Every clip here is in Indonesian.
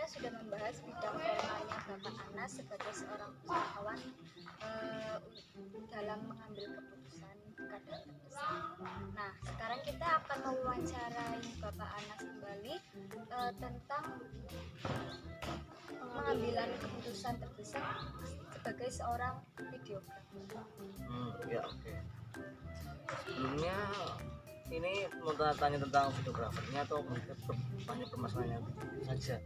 kita sudah membahas bidang formalnya Bapak Anas sebagai seorang usahawan dalam mengambil keputusan kadang terbesar. Nah, sekarang kita akan mewawancarai Bapak Anas kembali tentang pengambilan keputusan terbesar sebagai seorang videografer. Ya oke. Sebelumnya ini mau tanya tentang videografernya atau banyak permasalahannya saja?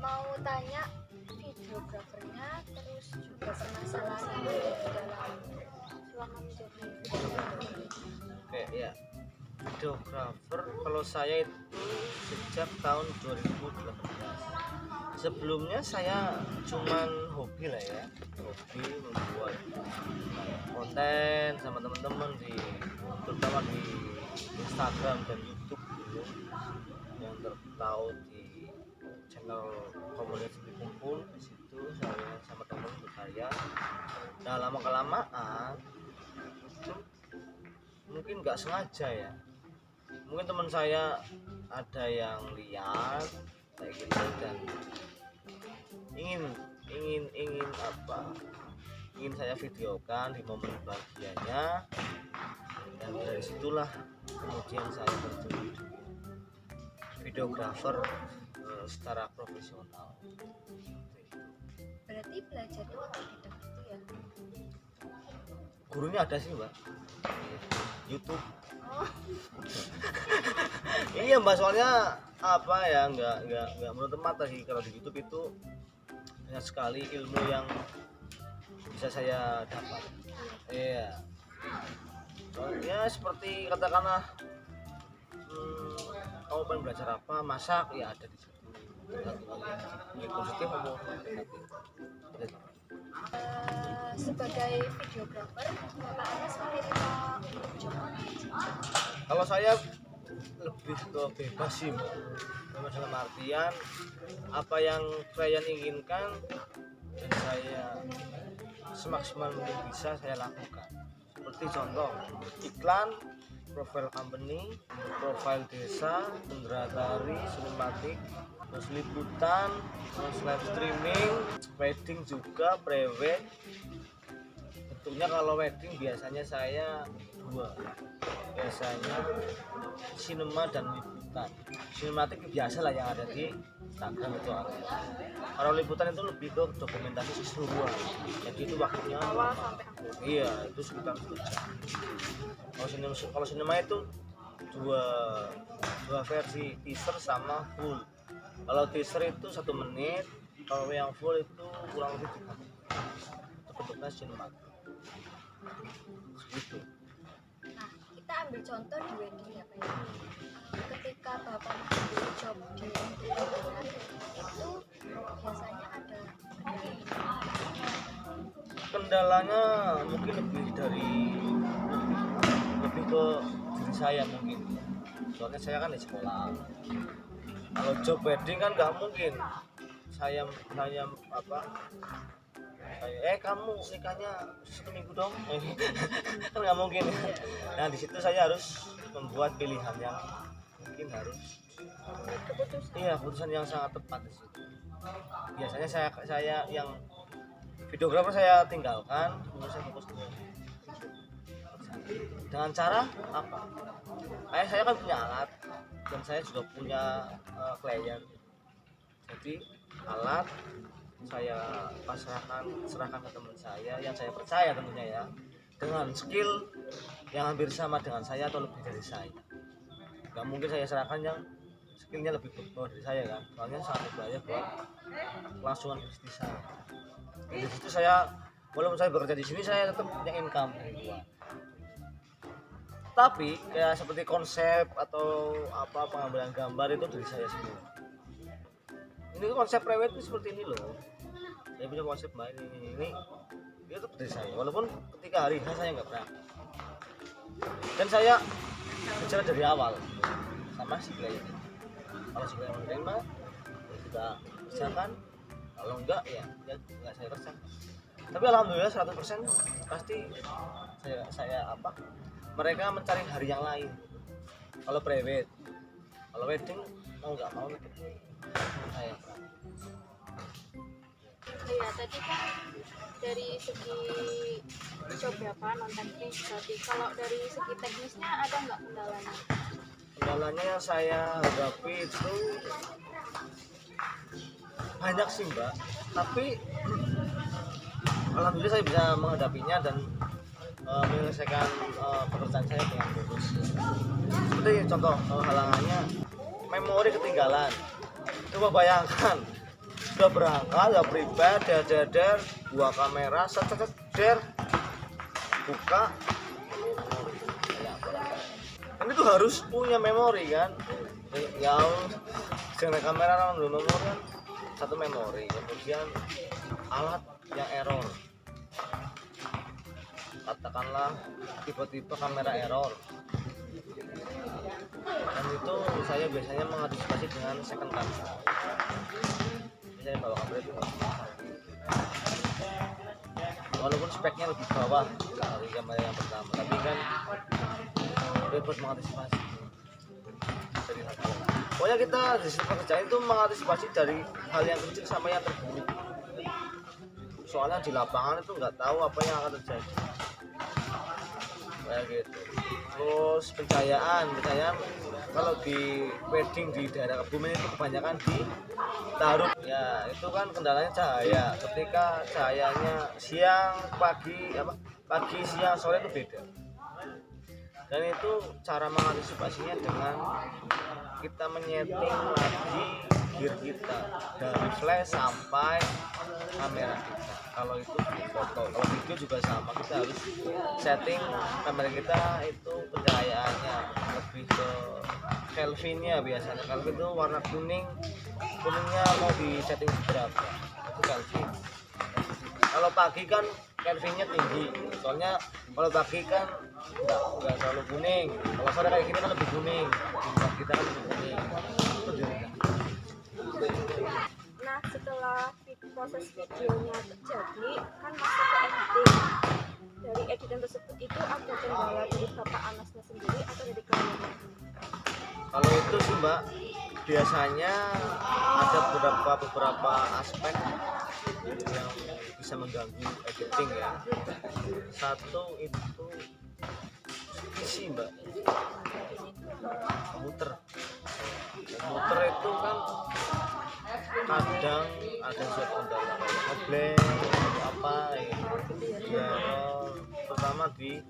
Mau tanya videografernya, terus juga permasalahan di dalam selama menjadi videografer. Oke ya, videografer kalau saya itu sejak tahun 2018. Sebelumnya saya cuman hobi lah ya, hobi membuat konten sama teman-teman terutama di Instagram dan YouTube dulu, yang tertahu di channel komunitas Kumpul. Di situ saya sama teman berkarya. Nah, lama kelamaan itu mungkin nggak sengaja ya, mungkin teman saya ada yang lihat kayak gitu dan ingin saya videokan di momen bahagianya, dan dari situlah kemudian saya terjun videografer secara profesional. Berarti belajarnya otodidak itu ya? Gurunya ada sih mbak, YouTube. Oh. Iya mbak, soalnya apa ya, nggak menutup mata sih, kalau di YouTube itu banyak sekali ilmu yang bisa saya dapat. Iya. Ya seperti katakanlah kamu pengen belajar apa, masak, ya ada di situ. Ini positif maupun negatif. Sebagai videografer, Bapak Anas menerima job. Kalau saya lebih ke bebas sih mbak, dalam artian apa yang klien inginkan dan saya semaksimal mungkin bisa saya lakukan. Seperti contoh iklan, profil company, profil desa, indra tari, sinematik, terus liputan, terus live streaming, wedding juga, pre-wed. Bentuknya kalau wedding biasanya saya dua, biasanya sinema dan liputan. Sinematik biasa lah yang ada di Instagram itu ada. Kalau liputan itu lebih ke dokumentasi keseluruhan, jadi itu waktunya Awal sampai akhir. iya itu sekitar 1 jam. Kalau sinema itu dua versi, teaser sama full. Kalau teaser itu 1 menit, kalau yang full itu kurang lebih 3 menit. Itu bentuknya sinematik gitu. Nah, kita ambil contoh di wedding ya Pak ya. Ketika Bapak mengambil job di weddingan itu biasanya ada Kendalanya mungkin lebih ke diri saya mungkin, soalnya saya kan di sekolah. Kalau job wedding kan nggak mungkin saya kamu nikahnya 1 minggu dong kan nggak mungkin. Nah di situ saya harus membuat pilihan yang mungkin harus keputusan yang sangat tepat di situ. Biasanya saya yang videografer saya tinggalkan, kemudian saya fokus ke dengan cara apa? Saya kan punya alat dan saya juga punya klien. Jadi alat saya serahkan ke teman saya yang saya percaya tentunya ya, dengan skill yang hampir sama dengan saya atau lebih dari saya. Gak mungkin saya serahkan yang skillnya lebih bawah dari saya kan, soalnya sangat berbahaya buat kelangsungan bisnis saya. Di situ saya, walaupun saya bekerja di sini, saya tetap punya income dari luar. Tapi kayak seperti konsep atau apa pengambilan gambar itu dari saya sendiri. Ini konsep prewed itu seperti ini loh. Saya punya konsep mbak ini itu dari saya. Walaupun ketika hari H saya nggak pernah. Dan saya bicara dari awal sama si klien. Kalau si klien menerima, ya kita kerjakan. Kalau enggak ya nggak saya kerjakan. Tapi alhamdulillah 100% pasti saya mereka mencari hari yang lain. Kalau prewed, kalau wedding mau nggak mau saya. Iya, tadi kan dari segi beberapa non teknis, berarti kalau dari segi teknisnya ada nggak kendalanya? Kendalanya yang saya hadapi itu banyak sih Mbak, tapi alhamdulillah saya bisa menghadapinya dan menyelesaikan pekerjaan saya dengan lurus. Seperti contoh halangannya memori ketinggalan. Coba bayangkan sudah berangkat, sudah prepare, der, buah kamera, set, buka memori. Kan itu harus punya memori kan. Yang dengan kamera kan memori kan satu memori, kemudian alat yang error. Katakanlah tiba-tiba kamera error. Dan itu saya biasanya mengantisipasi dengan second camera. Saya bawa kamera itu walaupun speknya lebih bawah dari kamera yang pertama, tapi kan buat mengantisipasi dari hal. Pokoknya kita di sini pekerjaan itu mengantisipasi dari hal yang kecil sampai yang terburuk. Soalnya di lapangan itu nggak tahu apa yang akan terjadi. Kayak gitu. Terus pencahayaan kalau di wedding di daerah Kebumen itu kebanyakan ditaruh ya, itu kan kendalanya cahaya. Ketika cahayanya siang, pagi, siang, sore itu beda. Dan itu cara mengantisipasinya dengan kita menyeting lagi gear kita dari flash sampai kamera kita. Kalau itu foto, kalau video juga sama, kita harus setting kamera kita itu pencahayaannya lebih ke Kelvinnya. Biasanya kalau itu warna kuningnya mau di setting berapa itu Kelvin. Kalau pagi kan Kelvinnya tinggi, soalnya kalau pagi kan enggak terlalu kuning. Kalau sore kayak gini kan lebih kuning, kita kan lebih kuning. Itu dia. Nah, setelah proses videonya terjadi, kan masuk ke editing. Dari editing tersebut itu ada kendala dari Bapak Anasnya sendiri atau dari kliennya? Kalau itu sih Mbak, biasanya ada beberapa aspek yang bisa mengganggu editing ya. Satu itu isi Mbak, muter itu kan kadang ada suatu kendala kayak ngeblank atau apa ya, terutama di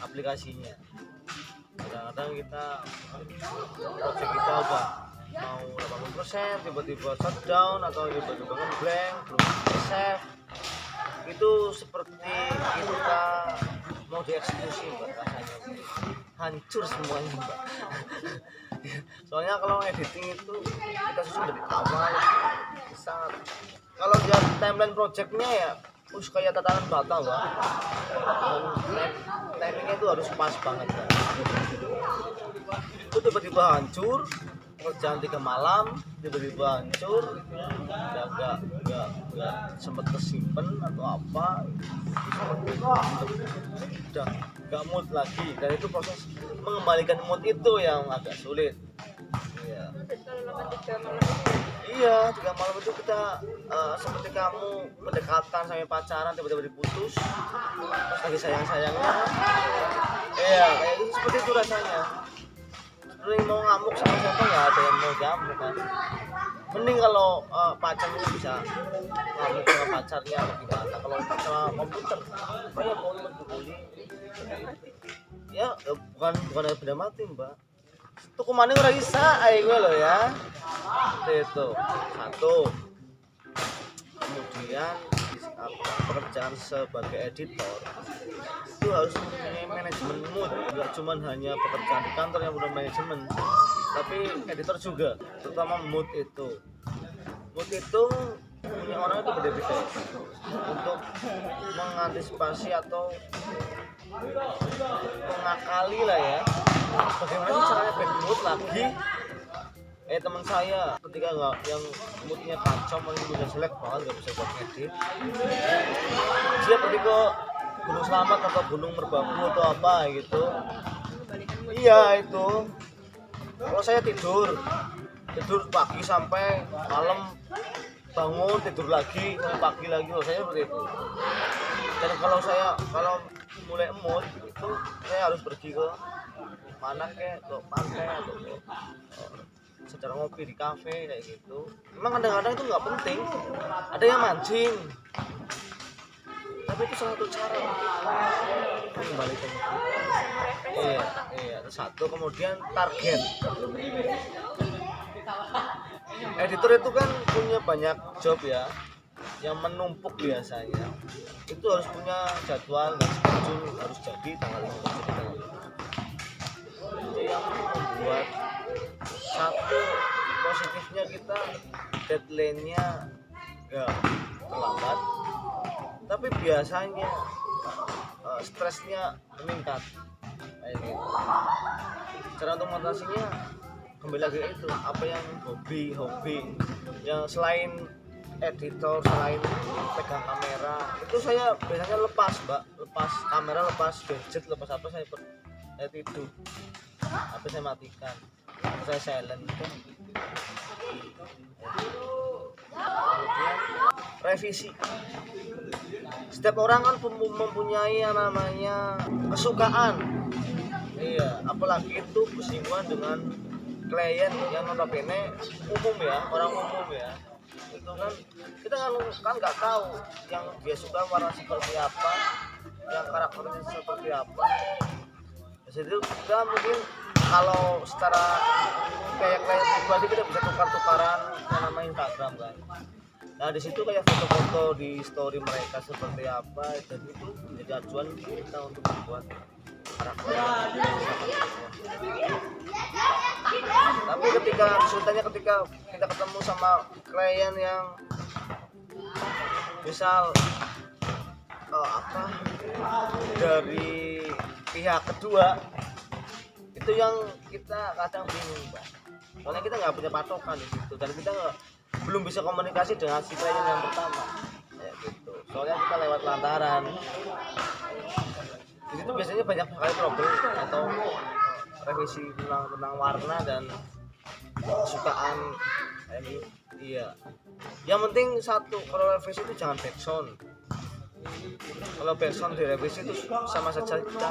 aplikasinya. Kadang-kadang kita project kita udah mau 80%, tiba-tiba shutdown atau tiba-tiba ngeblank, belum save. Itu seperti kita mau dieksekusi Mbak, rasanya hancur semuanya Mbak. Soalnya kalau editing itu kita susun dari awal sangat, kalau dia timeline projectnya ya kayak tatanan bata Mbak, dan timingnya itu harus pas banget Mbak. Itu tiba-tiba hancur, kerjaan 3 malam tiba-tiba hancur, nggak sempat kesimpan atau apa, udah nggak mood lagi. Dan itu proses mengembalikan mood itu yang agak sulit. Iya, 3 malam itu kita seperti kamu mendekatkan sampai pacaran tiba-tiba diputus, terus lagi sayang-sayangnya. Iya, kayak itu, seperti itu rasanya. Seperti mau ngamuk sama siapa nggak ada yang mau ngamuk kan. Mending kalau pacarnya bisa ngamuk sama pacarnya atau gimana. Kalau sama komputer, kayak mau dibully. Ya bukan ada benda mati Mbak. Itu kumane ora bisa ae gue loh ya. Itu satu. Kemudian pekerjaan sebagai editor itu harus mempunyai manajemen mood. Tidak cuma hanya pekerjaan di kantor yang punya manajemen, tapi editor juga, terutama mood itu punya orang itu beda-beda untuk mengantisipasi atau mengakali lah ya, bagaimana sih caranya band mood lagi. Teman saya ketika nggak yang moodnya kacau, moodnya jelek banget, nggak bisa buat ngedit, dia pergi ke Gunung Slamet atau Gunung Merbabu atau apa gitu. Iya itu. Kalau saya tidur tidur pagi sampai malam, bangun tidur lagi sampai pagi lagi. Saya seperti itu. Dan kalau mulai mood itu saya harus pergi ke mana, ke pantai atau secara ngopi di kafe kayak gitu. Memang kadang-kadang itu nggak penting, ada yang mancing, tapi itu salah satu cara kembali ke iya itu satu. Kemudian target editor itu kan punya banyak job ya, yang menumpuk biasanya itu harus punya jadwal dan schedule, harus jadi tanggal ini, jadi tanggal ini. Itu yang membuat satu positifnya kita deadline-nya nggak terlambat, tapi biasanya stresnya meningkat kayak gitu. Cara untuk mengatasinya kembali lagi itu apa yang hobi yang selain editor, selain pegang kamera itu saya biasanya lepas kamera, lepas gadget, lepas apa, saya tidur, apa saya matikan, saya silent. Kemudian revisi. Setiap orang kan mempunyai yang namanya kesukaan. Iya, apalagi itu bersinggungan dengan klien yang notabene umum ya, orang umum ya. Itu kan kita kan nggak tahu yang dia suka warna seperti apa, yang karakternya seperti apa. Jadi kita mungkin kalau secara kayak klien pribadi kita bisa tukar-tukaran yang namanya Instagram kan. Nah di situ kayak foto-foto di story mereka seperti apa, dan itu menjadi acuan kita untuk membuat karakter. Tapi kesulitannya ketika kita ketemu sama klien yang misal dari pihak kedua, itu yang kita kadang bingung, Pak. Soalnya kita nggak punya patokan di situ, dan kita belum bisa komunikasi dengan si klien yang pertama, kayak gitu. Soalnya kita lewat lantaran. Di situ biasanya banyak sekali problem atau revisi tentang warna dan kesukaan kayak gitu. Iya. Yang penting satu, kalau revisi itu jangan backsound. Kalau backsound direvisi itu sama saja kita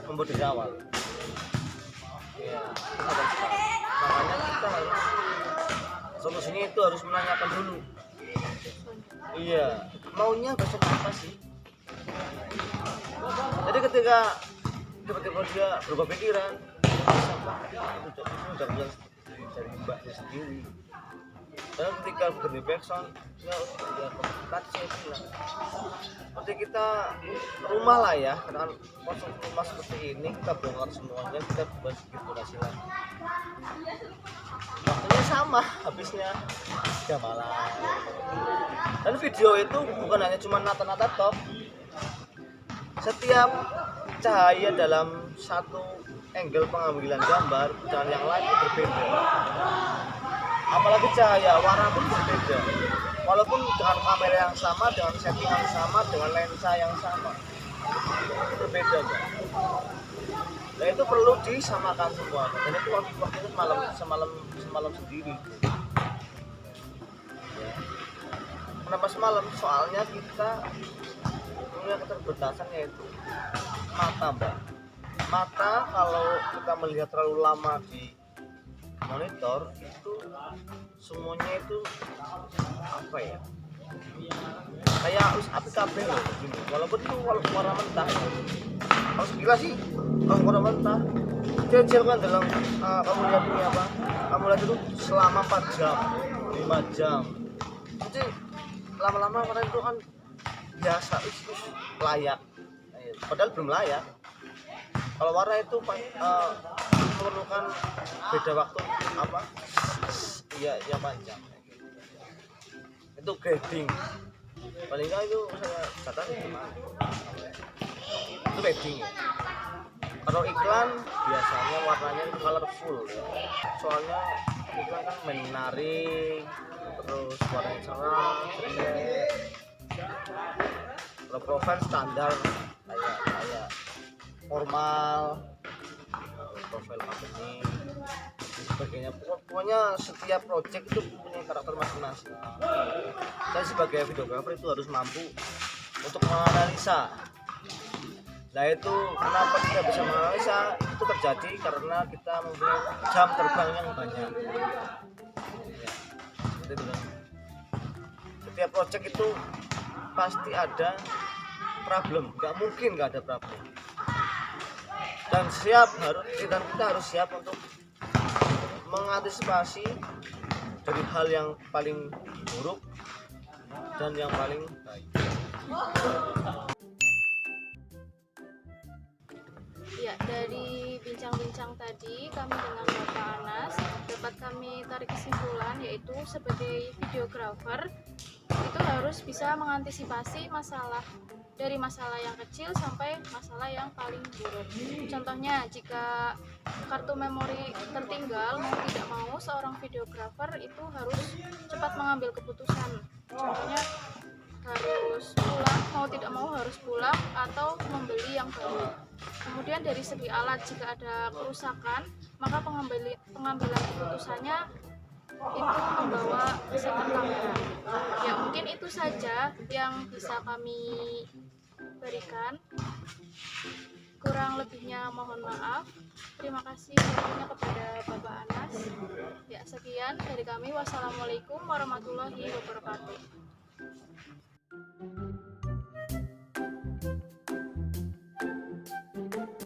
membuat dari awal. Iya. Makanya kita harus solusinya itu harus menanyakan dulu. Iya. Maunya backsound apa sih? Jadi ketika tiba-tiba dia berubah pikiran, itu udah bilang dari mbaknya sendiri. Dan ketika ganti backsound, ya touch lah. Seperti kita rumah lah ya, dengan konsep rumah seperti ini, kita bongkar semuanya, kita buat sedikit donasi lagi. Waktunya sama, habisnya 3 malam. Dan video itu bukan hanya cuma nata-nata top. Setiap cahaya dalam satu angle pengambilan gambar dengan yang lain itu berbeda. Apalagi cahaya, warna pun berbeda. Walaupun dengan kamera yang sama, dengan settingan sama, dengan lensa yang sama, itu berbeda kan. Nah itu perlu disamakan semua. Dan itu waktu itu semalam sendiri. Ya. Kenapa semalam? Soalnya kita punya keterbatasan yaitu mata, Mbak. Mata kalau kita melihat terlalu lama di monitor itu semuanya itu apa ya, kayak api loh begini. Walaupun itu warna mentah, kalau sekilas sih kalau warna mentah kecil kan dalam kamu lihat ini apa, kamu lihat itu selama 4 jam 5 jam, jadi lama-lama warna itu kan biasa, itu layak, padahal belum layak. Kalau warna itu memerlukan beda waktu apa? Iya, ya panjang. Itu grading. Paling nggak itu saya catat itu grading ya. Kalau iklan biasanya warnanya itu colorful ya. Soalnya iklan kan menarik, terus warnanya cerah, ceria. Kalau profil standar kayak formal, profil company, sebagainya. Pokoknya setiap project itu punya karakter masing-masing. Dan sebagai videographer itu harus mampu untuk menganalisa. Nah itu kenapa kita bisa menganalisa, itu terjadi karena kita mempunyai jam terbang yang banyak ya, seperti itu kan. Setiap project itu pasti ada problem, nggak mungkin nggak ada problem, dan kita harus siap untuk mengantisipasi dari hal yang paling buruk dan yang paling baik. Ya, dari bincang-bincang tadi kami dengan Bapak Anas dapat kami tarik kesimpulan, yaitu sebagai videographer itu harus bisa mengantisipasi masalah, dari masalah yang kecil sampai masalah yang paling buruk. Contohnya, jika kartu memori tertinggal, mau tidak mau seorang videographer itu harus cepat mengambil keputusan. Contohnya harus pulang, mau tidak mau harus pulang atau membeli yang baru. Kemudian dari segi alat, jika ada kerusakan, maka pengambilan keputusannya itu membawa second kamera. Ya, mungkin itu saja yang bisa kami berikan. Kurang lebihnya mohon maaf. Terima kasih tentunya kepada Bapak Anas. Ya, sekian dari kami. Wassalamualaikum warahmatullahi wabarakatuh.